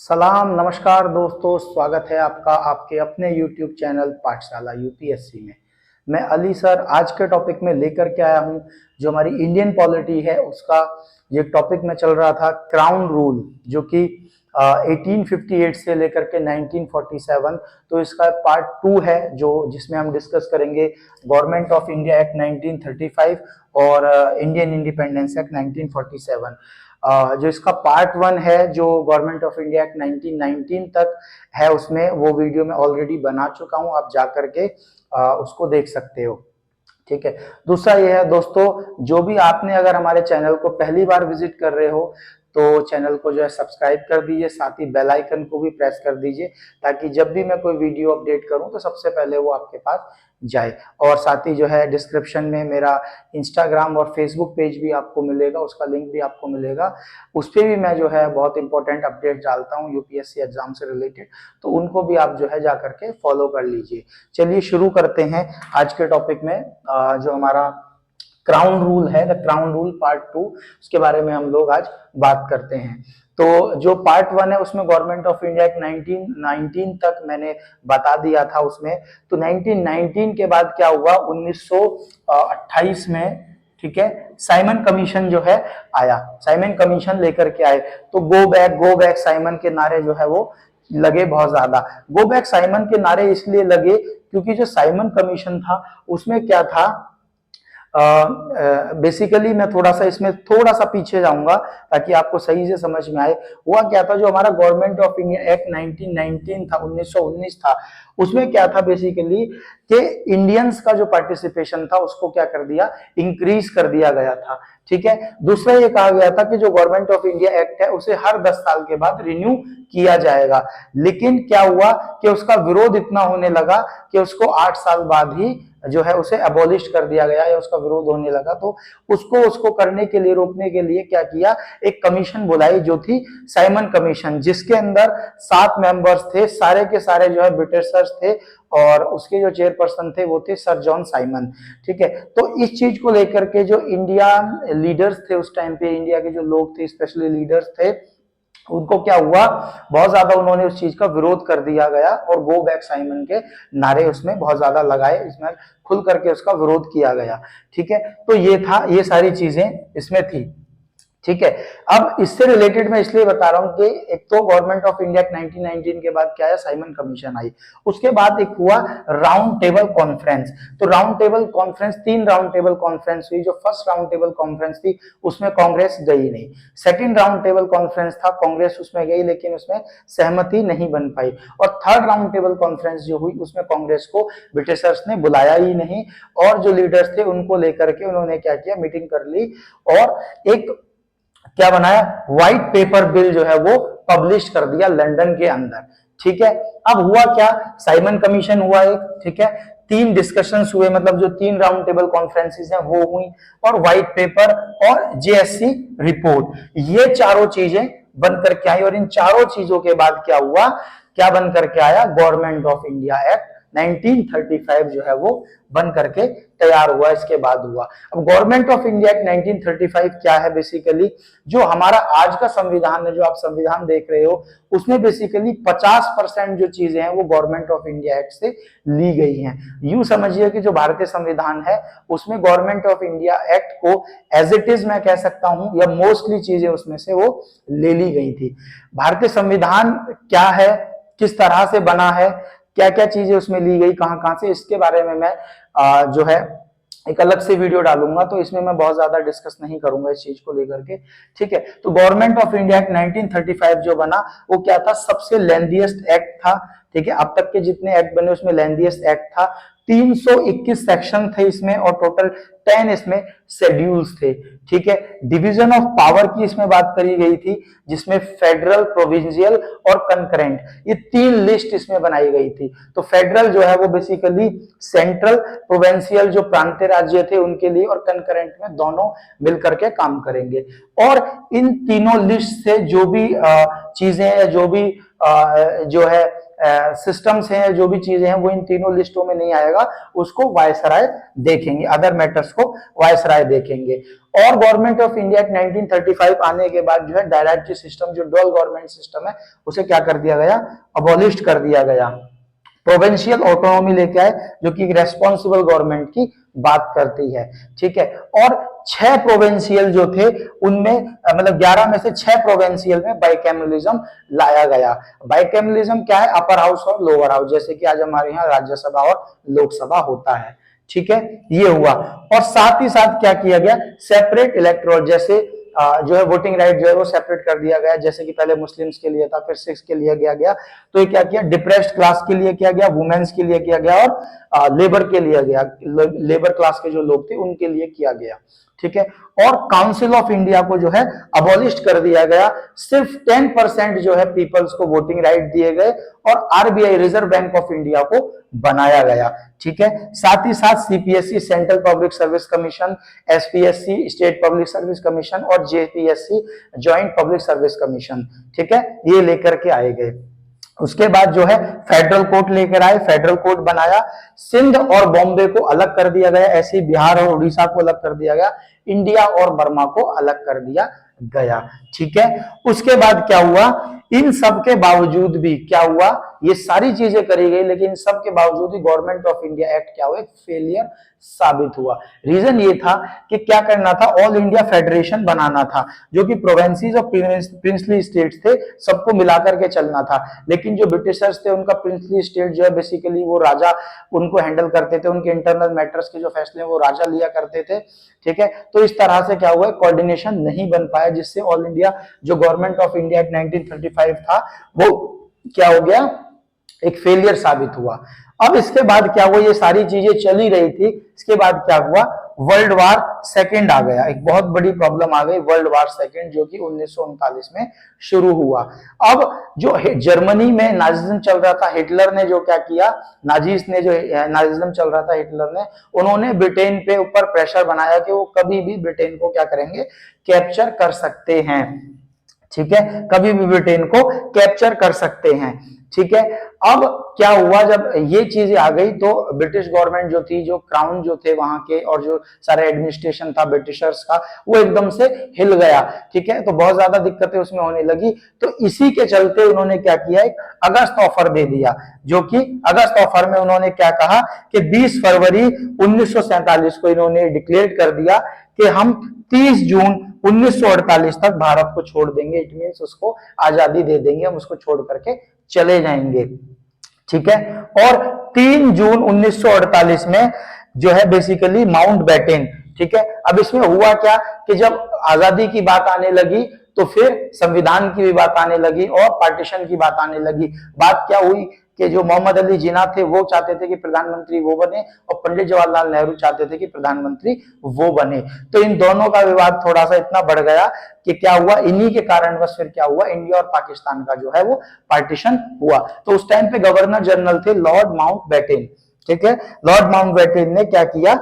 सलाम नमस्कार दोस्तों, स्वागत है आपका आपके अपने YouTube चैनल पाठशाला यूपीएससी में। मैं अली सर आज के टॉपिक में लेकर के आया हूं जो हमारी इंडियन पॉलिटी है उसका ये टॉपिक में चल रहा था क्राउन रूल, जो कि 1858 से लेकर के 1947। तो इसका पार्ट 2 है जो जिसमें हम डिस्कस करेंगे गवर्नमेंट ऑफ इंडिया एक्ट 1935 और इंडियन इंडिपेंडेंस एक्ट 1947। जो इसका पार्ट 1 है जो गवर्नमेंट ऑफ इंडिया एक्ट 1919 तक है उसमें वो वीडियो में ऑलरेडी बना चुका हूं, आप जा करके उसको देख सकते हो। ठीक है। दूसरा ये है दोस्तों, जो भी आपने अगर हमारे चैनल को पहली बार विजिट कर रहे हो तो चैनल को जो है सब्सक्राइब कर दीजिए, साथ ही बेल आइकन को भी प्रेस कर दीजिए ताकि जब भी मैं कोई वीडियो अपडेट करूं तो सबसे पहले वो आपके पास जाए। और साथ ही जो है डिस्क्रिप्शन में मेरा इंस्टाग्राम और फेसबुक पेज भी आपको मिलेगा, उसका लिंक भी आपको मिलेगा। उस पर भी मैं जो है बहुत इंपॉर्टेंट अपडेट डालता हूँ यूपीएससी एग्जाम से रिलेटेड, तो उनको भी आप जो है जा करके फॉलो कर लीजिए। चलिए शुरू करते हैं आज के टॉपिक में। जो हमारा क्राउन रूल है, द क्राउन रूल पार्ट 2, उसके बारे में हम लोग आज बात करते हैं। तो जो पार्ट 1 है उसमें गवर्नमेंट ऑफ इंडिया एक 1919 तक मैंने बता दिया था उसमें। तो 1919 के बाद क्या हुआ, 1928 में, ठीक है, साइमन कमीशन जो है आया, साइमन कमीशन लेकर के आए। तो गो बैक साइमन के नारे जो है वो लगे बहुत ज्यादा। गो बैक साइमन के नारे इसलिए लगे क्योंकि जो साइमन कमीशन था उसमें क्या था, बेसिकली मैं थोड़ा सा इसमें थोड़ा सा पीछे जाऊंगा ताकि आपको सही से समझ में आए। हुआ क्या था, जो हमारा गवर्नमेंट ऑफ इंडिया एक्ट 1919 था, 1919 था, उसमें क्या था बेसिकली कि इंडियंस का जो पार्टिसिपेशन था उसको क्या कर दिया, इंक्रीज कर दिया गया था। ठीक है। दूसरा ये कहा गया था कि जो गवर्नमेंट ऑफ इंडिया एक्ट है उसे हर 10 साल के बाद रिन्यू किया जाएगा। लेकिन क्या हुआ कि उसका विरोध इतना होने लगा कि उसको 8 साल बाद ही जो है उसे अबॉलिश कर दिया गया या उसका विरोध होने लगा। तो उसको करने के लिए, रोकने के लिए क्या किया, एक कमीशन बुलाई जो थी साइमन कमीशन, जिसके अंदर 7 मेंबर्स थे, सारे के सारे जो है ब्रिटिशर्स थे और उसके जो चेयरपर्सन थे वो थे सर जॉन साइमन। ठीक है। तो इस चीज को लेकर के जो इंडिया लीडर्स थे उस टाइम पे, इंडिया के जो लोग थे स्पेशली लीडर्स थे, उनको क्या हुआ, बहुत ज्यादा उन्होंने उस चीज का विरोध कर दिया गया और गो बैक साइमन के नारे उसमें बहुत ज्यादा लगाए, इसमें खुल करके उसका विरोध किया गया। ठीक है। तो ये था, ये सारी चीजें इसमें थी। ठीक है। अब इससे रिलेटेड मैं इसलिए बता रहा हूं कि एक तो गवर्नमेंट ऑफ इंडिया 1919 के बाद क्या है, साइमन कमीशन आई। उसके बाद एक हुआ राउंड टेबल कॉन्फ्रेंस। तो round table conference, 3 round table conference हुई। जो फर्स्ट राउंड टेबल कॉन्फ्रेंस थी उसमें कांग्रेस गई नहीं। सेकंड राउंड टेबल कॉन्फ्रेंस था, कांग्रेस उसमें गई लेकिन उसमें सहमति नहीं बन पाई। और थर्ड राउंड टेबल कॉन्फ्रेंस जो हुई उसमें कांग्रेस को ब्रिटिशर्स ने बुलाया ही नहीं और जो लीडर्स थे उनको लेकर के उन्होंने क्या किया, मीटिंग कर ली और एक क्या बनाया, व्हाइट पेपर बिल जो है वो पब्लिश कर दिया लंदन के अंदर। ठीक है। अब हुआ क्या, साइमन कमीशन हुआ एक, ठीक है, 3 डिस्कशंस हुए, मतलब जो 3 राउंड टेबल कॉन्फ्रेंसेस हैं वो हुई, और व्हाइट पेपर और जेएससी रिपोर्ट, ये चारों चीजें बनकर के आई। और इन चारों चीजों के बाद क्या हुआ, क्या बन करके आया, गवर्नमेंट ऑफ इंडिया एक्ट 1935 जो है वो बन करके तैयार हुआ। इसके बाद हुआ, अब गवर्नमेंट ऑफ इंडिया एक्ट 1935 क्या है, बेसिकली जो हमारा आज का संविधान है, जो आप संविधान देख रहे हो, उसमें बेसिकली 50% जो चीजें हैं वो गवर्नमेंट ऑफ इंडिया एक्ट से ली गई हैं। यूं समझिए कि जो भारतीय संविधान है उसमें गवर्नमेंट ऑफ इंडिया एक्ट को एज इट इज मैं कह सकता हूं, या मोस्टली चीजें उसमें से वो ले ली गई थी। भारतीय संविधान क्या है, किस तरह से बना है, क्या क्या चीजें उसमें ली गई, कहां कहां से, इसके बारे में मैं जो है एक अलग से वीडियो डालूंगा, तो इसमें मैं बहुत ज्यादा डिस्कस नहीं करूंगा इस चीज को लेकर के। ठीक है। तो गवर्नमेंट ऑफ इंडिया एक्ट 1935 जो बना वो क्या था, सबसे लेंथीएस्ट एक्ट था। ठीक है। अब तक के जितने एक्ट बने उसमें लेंथीएस्ट एक्ट था। 321 सेक्शन थे इसमें और टोटल 10 इसमें शेड्यूल्स थे। ठीक है। डिवीजन ऑफ पावर की इसमें बात करी गई थी, जिसमें फेडरल, प्रोविंशियल और कंकरेंट, ये 3 लिस्ट इसमें बनाई गई थी। तो फेडरल जो है वो बेसिकली सेंट्रल, प्रोविंशियल जो प्रांतीय राज्य थे उनके लिए, और कंकरेंट में दोनों मिलकर के काम करेंगे। और इन तीनों लिस्ट से जो भी चीजें, जो भी जो है सिस्टम्स हैं, जो भी चीजें हैं वो इन तीनों लिस्टों में नहीं आएगा, उसको वायसराय देखेंगे, अदर मैटर्स को वायसराय देखेंगे। और गवर्नमेंट ऑफ इंडिया एक्ट 1935 आने के बाद जो है डायरेक्टरी सिस्टम, जो डुअल गवर्नमेंट सिस्टम है, उसे क्या कर दिया गया, अबॉलिश कर दिया गया। प्रोविंशियल ऑटोनॉमी लेके आए, जो कि रेस्पॉन्सिबल गवर्नमेंट की बात करती है, ठीक है। और 6 प्रोविंशियल जो थे उनमें मतलब 11 में से 6 प्रोविंशियल में बाइकैमरलिज्म लाया गया। बाइकैमरलिज्म क्या है, अपर हाउस और लोअर हाउस, जैसे कि आज हमारे यहाँ राज्यसभा और लोकसभा होता है, ठीक है, ये हुआ। और साथ ही साथ क्या किया गया, सेपरेट इलेक्टोरल, जैसे जो है वोटिंग राइट जो है वो सेपरेट कर दिया गया, जैसे कि पहले मुस्लिम्स के लिए था, फिर सिक्स के लिए किया गया, तो ये क्या किया, डिप्रेस्ड क्लास के लिए किया गया, वुमेन्स के लिए किया गया, और लेबर के लिए गया, लेबर क्लास के जो लोग थे उनके लिए किया गया, ठीक है। और काउंसिल ऑफ इंडिया को जो है अबॉलिश कर दिया गया, सिर्फ 10% जो है पीपल्स को वोटिंग राइट दिए गए, और RBI reserve bank of India को बनाया गया, ठीक है। साथ ही साथ CPSC central public service commission, SPSC state public service commission, और JPSC joint public service commission, ठीक है, ये लेकर के आए गए। उसके बाद जो है फेडरल कोर्ट लेकर आए, फेडरल कोर्ट बनाया, सिंध और बॉम्बे को अलग कर दिया गया, ऐसे बिहार और उड़ीसा को अलग कर दिया गया, इंडिया और बर्मा को अलग कर दिया गया, ठीक है। उसके बाद क्या हुआ, इन सब के बावजूद भी क्या हुआ, ये सारी चीजें करी गई, लेकिन सब के बावजूद ही गवर्नमेंट ऑफ इंडिया एक्ट क्या हुआ, एक फेलियर साबित हुआ। रीजन ये था कि क्या करना था, ऑल इंडिया फेडरेशन बनाना था, जो कि प्रोविंसेस और प्रिंसली स्टेट्स थे, सबको मिलाकर के चलना था। लेकिन जो ब्रिटिशर्स थे, उनका प्रिंसली स्टेट जो है बेसिकली वो राजा उनको हैंडल करते थे, उनके इंटरनल मैटर्स के जो फैसले वो राजा लिया करते थे, ठीक है। तो इस तरह से क्या हुआ, कोऑर्डिनेशन नहीं बन पाया, जिससे ऑल इंडिया जो गवर्नमेंट ऑफ इंडिया 1935 था वो क्या हो गया, एक फेलियर साबित हुआ। अब इसके बाद क्या हुआ, ये सारी चीजें चली रही थी, इसके बाद क्या हुआ, वर्ल्ड वार सेकेंड आ गया, एक बहुत बड़ी प्रॉब्लम आ गई, वर्ल्ड वार सेकेंड, जो कि 1939 में शुरू हुआ। अब जो जर्मनी में नाजिज्म चल रहा था, हिटलर ने जो क्या किया, नाजिज्म चल रहा था, हिटलर ने, उन्होंने ब्रिटेन पे ऊपर प्रेशर बनाया कि वो कभी भी ब्रिटेन को क्या करेंगे, कैप्चर कर सकते हैं, ठीक है, कभी भी ब्रिटेन को कैप्चर कर सकते हैं, ठीक है। अब क्या हुआ, जब ये चीजें आ गई तो ब्रिटिश गवर्नमेंट जो थी, जो क्राउन जो थे वहां के, और जो सारा एडमिनिस्ट्रेशन था ब्रिटिशर्स का, वो एकदम से हिल गया, ठीक है। तो बहुत ज्यादा दिक्कतें उसमें होने लगी, तो इसी के चलते उन्होंने क्या किया, एक अगस्त ऑफर दे दिया, जो कि अगस्त ऑफर में उन्होंने क्या कहा कि 20 फरवरी 1947 को इन्होंने डिक्लेयर कर दिया कि हम 30 जून 1948 तक भारत को छोड़ देंगे, इट मीन्स उसको आजादी दे देंगे, हम उसको छोड़ करके चले जाएंगे, ठीक है। और 3 जून 1948 में जो है बेसिकली माउंट बैटेन, ठीक है। अब इसमें हुआ क्या कि जब आजादी की बात आने लगी तो फिर संविधान की भी बात आने लगी और पार्टीशन की बात आने लगी। बात क्या हुई कि जो मोहम्मद अली जिन्ना थे वो चाहते थे कि प्रधानमंत्री वो बने, और पंडित जवाहरलाल नेहरू चाहते थे कि प्रधानमंत्री वो बने। तो इन दोनों का विवाद थोड़ा सा इतना बढ़ गया कि क्या हुआ, इन्हीं के कारणवश फिर क्या हुआ, इंडिया और पाकिस्तान का जो है वो पार्टीशन हुआ। तो उस टाइम पे गवर्नर जनरल थे लॉर्ड माउंट बैटेन, ठीक है। लॉर्ड माउंट बैटेन ने क्या किया,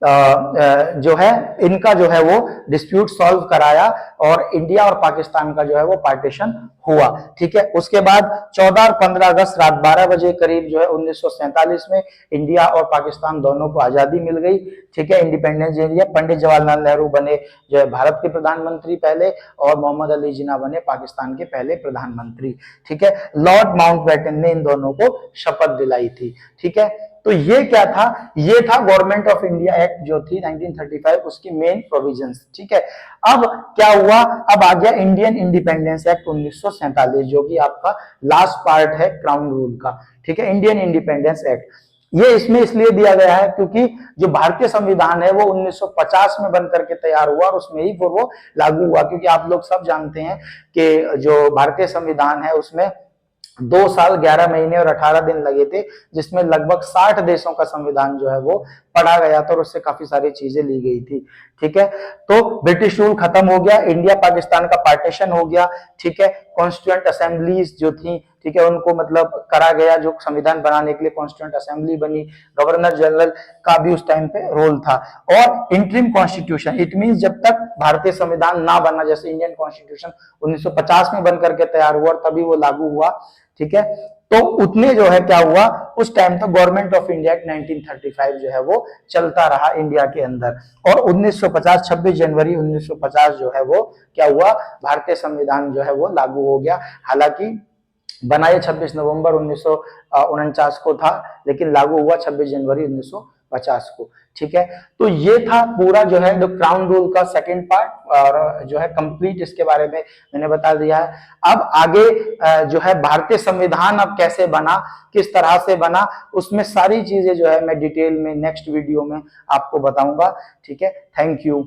जो है इनका जो है वो डिस्प्यूट सॉल्व कराया, और इंडिया और पाकिस्तान का जो है वो पार्टीशन हुआ, ठीक है। उसके बाद 14 और 15 अगस्त रात 12 बजे करीब जो है 1947 में इंडिया और पाकिस्तान दोनों को आजादी मिल गई, ठीक है, इंडिपेंडेंस दे दिया। पंडित जवाहरलाल नेहरू बने जो है भारत के प्रधानमंत्री पहले, और मोहम्मद अली जिन्ना बने पाकिस्तान के पहले प्रधानमंत्री, ठीक है। लॉर्ड माउंटबेटन ने इन दोनों को शपथ दिलाई थी, ठीक है। तो ये क्या था, ये था गवर्नमेंट ऑफ इंडिया एक्ट जो थी 1935, उसकी मेन प्रोविजंस, ठीक है। अब क्या हुआ, अब आ गया इंडियन इंडिपेंडेंस एक्ट 1947, जो कि आपका लास्ट पार्ट है क्राउन रूल का, ठीक है, इंडियन इंडिपेंडेंस एक्ट। ये इसमें इसलिए दिया गया है क्योंकि जो भारतीय संविधान है वो 1950 में बन करके तैयार हुआ, और उसमें ही वो लागू हुआ, क्योंकि आप लोग सब जानते हैं कि जो भारतीय संविधान है उसमें 2 साल 11 महीने और 18 दिन लगे थे, जिसमें लगभग 60 देशों का संविधान जो है वो पढ़ा गया था, और उससे काफी सारी चीजें ली गई थी, ठीक है। तो ब्रिटिश रूल खत्म हो गया, इंडिया पाकिस्तान का पार्टीशन हो गया, ठीक है। कॉन्स्टिट्यूएंट असेंबलीज जो थी, ठीक है, उनको मतलब करा गया, जो संविधान बनाने के लिए कॉन्स्टिट्यूएंट असेंबली बनी, गवर्नर जनरल का भी उस टाइम पे रोल था। और इंटरिम कॉन्स्टिट्यूशन, इट मींस जब तक भारतीय संविधान ना बना, जैसे इंडियन कॉन्स्टिट्यूशन 1950 में बन करके तैयार हुआ और तभी वो लागू हुआ, ठीक है। तो उतने जो है क्या हुआ उस टाइम तक गवर्नमेंट ऑफ इंडिया एक्ट 1935 जो है वो चलता रहा इंडिया के अंदर। और 1950 26 जनवरी 1950 जो है वो क्या हुआ, भारतीय संविधान जो है वो लागू हो गया। हालांकि बना ये 26 नवंबर 1949 को था, लेकिन लागू हुआ 26 जनवरी 1950 को। ठीक है, तो ये था पूरा जो है द क्राउन रूल का सेकंड पार्ट, और जो है कंप्लीट इसके बारे में मैंने बता दिया है। अब आगे जो है भारतीय संविधान अब कैसे बना, किस तरह से बना, उसमें सारी चीजें जो है मैं डिटेल में नेक्स्ट वीडियो में आपको बताऊंगा। ठीक है, थैंक यू।